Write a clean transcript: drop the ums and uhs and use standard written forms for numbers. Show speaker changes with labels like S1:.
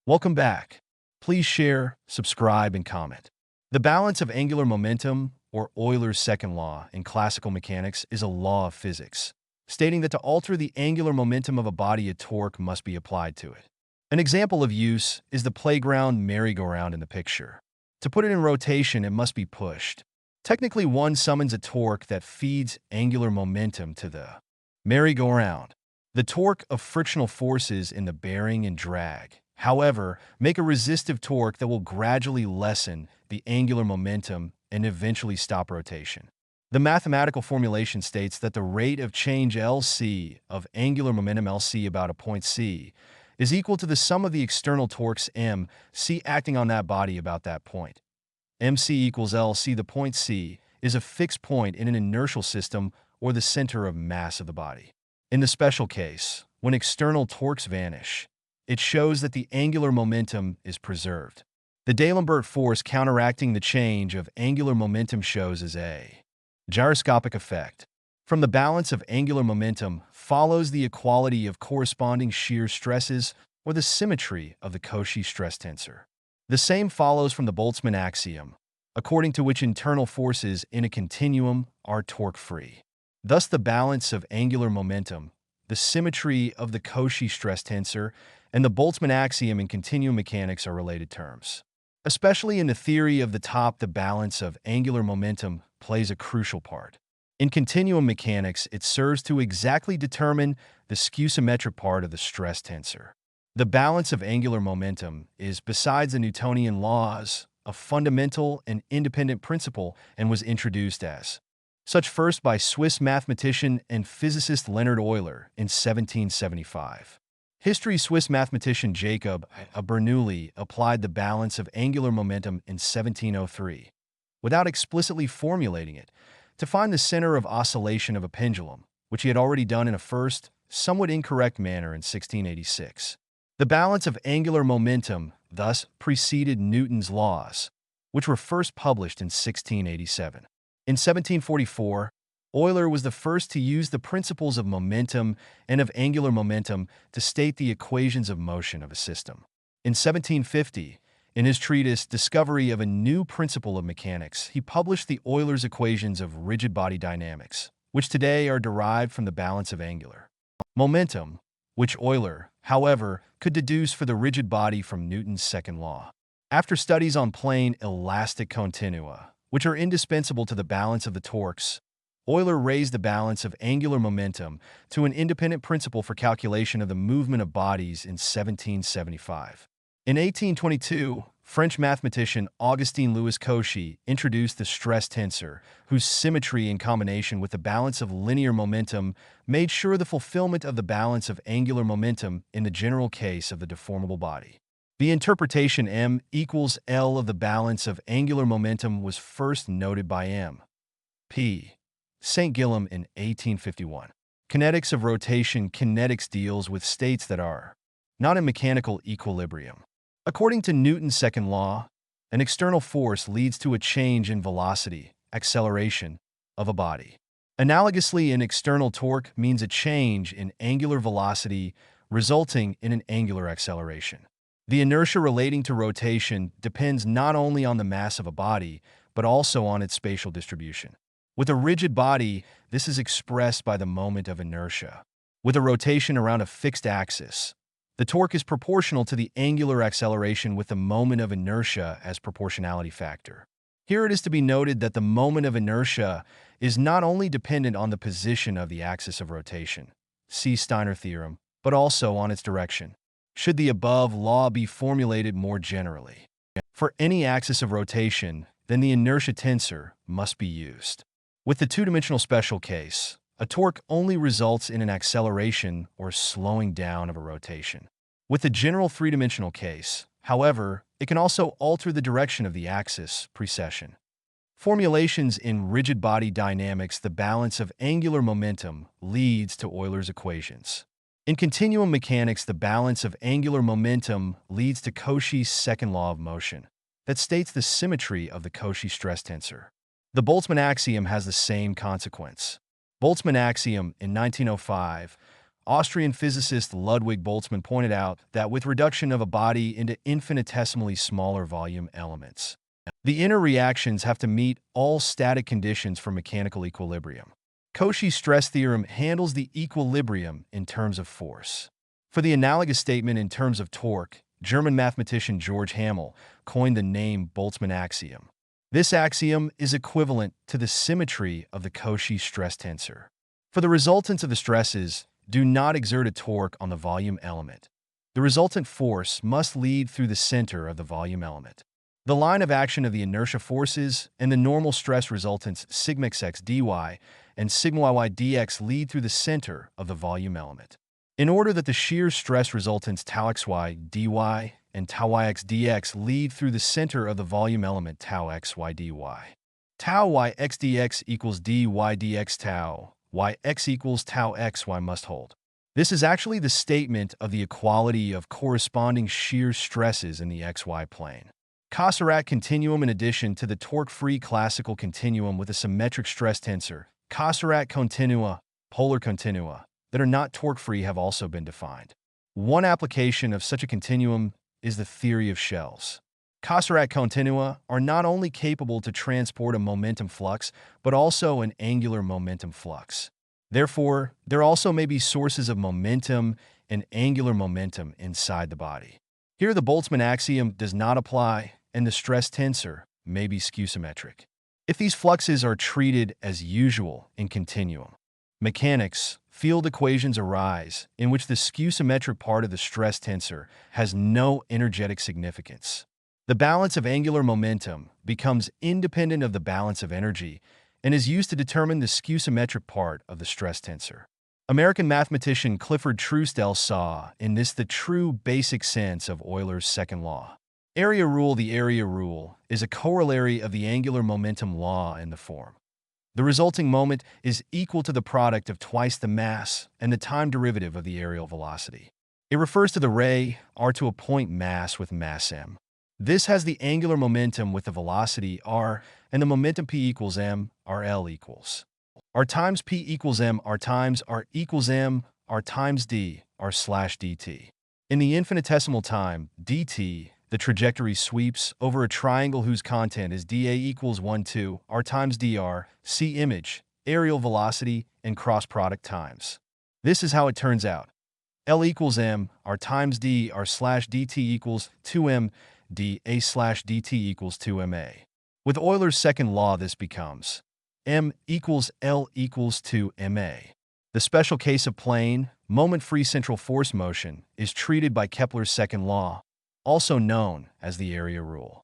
S1: Welcome back. Please share, subscribe, and comment. The balance of angular momentum, or Euler's second law in classical mechanics, is a law of physics, stating that to alter the angular momentum of a body, a torque must be applied to it. An example of use is the playground merry-go-round in the picture. To put it in rotation, it must be pushed. Technically, one summons a torque that feeds angular momentum to the merry-go-round. The torque of frictional forces in the bearing and drag, however, make a resistive torque that will gradually lessen the angular momentum and eventually stop rotation. The mathematical formulation states that the rate of change Lc of angular momentum Lc about a point C is equal to the sum of the external torques M, C acting on that body about that point. MC equals Lc. The point C is a fixed point in an inertial system or the center of mass of the body. In the special case, when external torques vanish, it shows that the angular momentum is preserved. The D'Alembert force counteracting the change of angular momentum shows as a gyroscopic effect. From the balance of angular momentum follows the equality of corresponding shear stresses or the symmetry of the Cauchy stress tensor. The same follows from the Boltzmann axiom, according to which internal forces in a continuum are torque-free. Thus, the balance of angular momentum, the symmetry of the Cauchy stress tensor, and the Boltzmann axiom in continuum mechanics are related terms. Especially in the theory of the top, the balance of angular momentum plays a crucial part. In continuum mechanics, it serves to exactly determine the skew-symmetric part of the stress tensor. The balance of angular momentum is, besides the Newtonian laws, a fundamental and independent principle and was introduced as such first by Swiss mathematician and physicist Leonhard Euler in 1775. History: Swiss mathematician Jacob Bernoulli applied the balance of angular momentum in 1703, without explicitly formulating it, to find the center of oscillation of a pendulum, which he had already done in a first, somewhat incorrect manner in 1686. The balance of angular momentum thus preceded Newton's laws, which were first published in 1687. In 1744, Euler was the first to use the principles of momentum and of angular momentum to state the equations of motion of a system. In 1750, in his treatise Discovery of a New Principle of Mechanics, he published the Euler's equations of rigid body dynamics, which today are derived from the balance of angular momentum, which Euler, however, could deduce for the rigid body from Newton's second law. After studies on plane elastic continua, which are indispensable to the balance of the torques, Euler raised the balance of angular momentum to an independent principle for calculation of the movement of bodies in 1775. In 1822, French mathematician Augustin-Louis Cauchy introduced the stress tensor, whose symmetry in combination with the balance of linear momentum made sure the fulfillment of the balance of angular momentum in the general case of the deformable body. The interpretation M equals L of the balance of angular momentum was first noted by M. P. St. Guillaume in 1851. Kinetics of rotation. Kinetics deals with states that are not in mechanical equilibrium. According to Newton's second law, an external force leads to a change in velocity, acceleration, of a body. Analogously, an external torque means a change in angular velocity resulting in an angular acceleration. The inertia relating to rotation depends not only on the mass of a body, but also on its spatial distribution. With a rigid body, this is expressed by the moment of inertia. With a rotation around a fixed axis, the torque is proportional to the angular acceleration with the moment of inertia as proportionality factor. Here it is to be noted that the moment of inertia is not only dependent on the position of the axis of rotation, see Steiner theorem, but also on its direction. Should the above law be formulated more generally, for any axis of rotation, then the inertia tensor must be used. With the two-dimensional special case, a torque only results in an acceleration or slowing down of a rotation. With the general three-dimensional case, however, it can also alter the direction of the axis precession. Formulations in rigid body dynamics. The balance of angular momentum leads to Euler's equations. In continuum mechanics, the balance of angular momentum leads to Cauchy's second law of motion, that states the symmetry of the Cauchy stress tensor. The Boltzmann axiom has the same consequence. Boltzmann axiom in 1905 Austrian physicist Ludwig Boltzmann pointed out that with reduction of a body into infinitesimally smaller volume elements, the inner reactions have to meet all static conditions for mechanical equilibrium. Cauchy's stress theorem handles the equilibrium in terms of force. For the analogous statement in terms of torque, German mathematician George Hamel coined the name Boltzmann axiom. This axiom is equivalent to the symmetry of the Cauchy stress tensor. For the resultants of the stresses, do not exert a torque on the volume element. The resultant force must lead through the center of the volume element. The line of action of the inertia forces and the normal stress resultants sigma x dy and sigma y dx lead through the center of the volume element. In order that the shear stress resultants tau xy dy and tau yx dx lead through the center of the volume element tau xy dy. Tau yx dx equals dy dx tau yx equals tau xy must hold. This is actually the statement of the equality of corresponding shear stresses in the xy plane. Kosarat continuum in addition to the torque-free classical continuum with a symmetric stress tensor, Kosarat continua, polar continua, that are not torque-free have also been defined. One application of such a continuum is the theory of shells. Kosarat continua are not only capable to transport a momentum flux, but also an angular momentum flux. Therefore, there also may be sources of momentum and angular momentum inside the body. Here the Boltzmann axiom does not apply, and the stress tensor may be skew-symmetric. If these fluxes are treated as usual in continuum mechanics, field equations arise in which the skew-symmetric part of the stress tensor has no energetic significance. The balance of angular momentum becomes independent of the balance of energy and is used to determine the skew-symmetric part of the stress tensor. American mathematician Clifford Truesdell saw in this the true basic sense of Euler's second law. Area rule. The area rule is a corollary of the angular momentum law in the form. The resulting moment is equal to the product of twice the mass and the time derivative of the aerial velocity. It refers to the ray r to a point mass with mass m. This has the angular momentum with the velocity r and the momentum p equals m, rl equals r times p equals m, r times r equals m, r times d, r slash dt. In the infinitesimal time, dt, the trajectory sweeps over a triangle whose content is dA equals 1, 2, r times dr, see image, aerial velocity, and cross product times. This is how it turns out. L equals m, r times d, r slash dt equals 2m, dA slash dt equals 2ma. With Euler's second law, this becomes m equals L equals 2ma. The special case of plane, moment-free central force motion is treated by Kepler's second law, also known as the area rule.